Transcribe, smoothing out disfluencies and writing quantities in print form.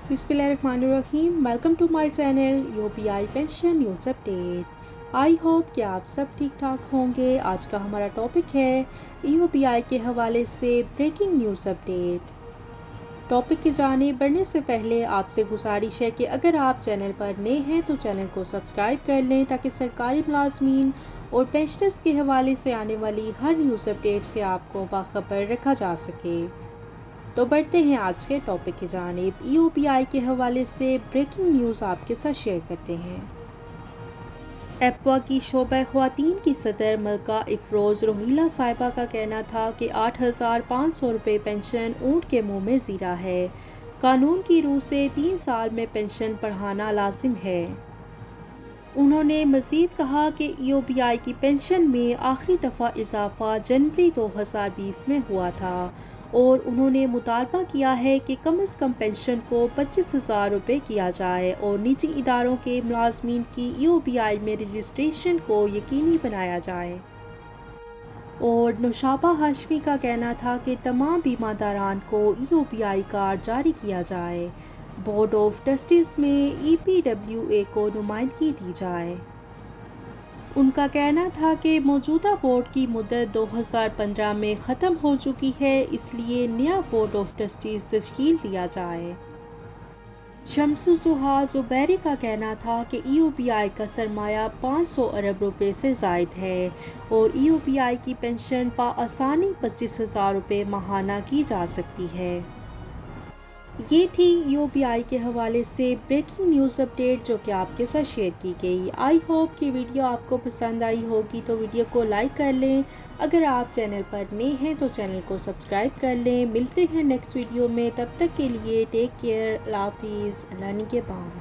बिस्मिल्लाहिर्रहमानिर्रहीम। Welcome to my channel UPI pension news update. I hope कि आप सब ठीक ठाक होंगे। आज का हमारा टॉपिक है यूपीआई के हवाले से ब्रेकिंग न्यूज़ अपडेट। टॉपिक की जानिब बढ़ने से पहले आपसे गुजारिश है कि अगर आप चैनल पर नए हैं तो चैनल को सब्सक्राइब कर लें ताकि सरकारी मुलाजमीन और पेंशनर्स के हवाले से आने वाली हर न्यूज़ अपडेट से आपको बाखबर रखा जा सके। तो बढ़ते हैं आज के टॉपिक की जानिब। यूपीआई के हवाले से ब्रेकिंग न्यूज़ आपके साथ शेयर करते हैं। एप्वा की शोबा ख्वातीन की सदर मलका इफरोज़ रोहिला साहिबा का कहना था कि 8,500 रुपये पेंशन ऊँट के मुंह में ज़ीरा है। कानून की रूह से 3 साल में पेंशन बढ़ाना लाजिम है। उन्होंने मज़ीद कहा कि यूपीआई की पेंशन में आखिरी दफ़ा इजाफ़ा जनवरी 2020 में हुआ था और उन्होंने मुतालबा किया है कि कम से कम पेंशन को 25,000 रुपये किया जाए और निजी इदारों के मुलाजमीन की यूपीआई में रजिस्ट्रेशन को यकीनी बनाया जाए। और नौशाबा हाशमी का कहना था कि तमाम बीमादारान को यूपीआई कार्ड जारी किया जाए। बोर्ड ऑफ ट्रस्टीज में ईपीडब्ल्यूए को नुमाइंदगी दी जाए। उनका कहना था कि मौजूदा बोर्ड की मुद्दत 2015 में ख़त्म हो चुकी है, इसलिए नया बोर्ड ऑफ ट्रस्टीज तश्कील दिया जाए। शम्सु जुहा ज़ुबैरी का कहना था कि यूपीआई का सरमाया 500 अरब रुपए से ज़ायद है और यूपीआई की पेंशन आसानी 25,000 रुपये माहाना की जा सकती है। ये थी यूपीआई के हवाले से ब्रेकिंग न्यूज़ अपडेट जो कि आपके साथ शेयर की गई। आई होप कि वीडियो आपको पसंद आई होगी, तो वीडियो को लाइक कर लें। अगर आप चैनल पर नए हैं तो चैनल को सब्सक्राइब कर लें। मिलते हैं नेक्स्ट वीडियो में, तब तक के लिए टेक केयर, अल्लाह हाफिज़, अल्लाह निगहबान।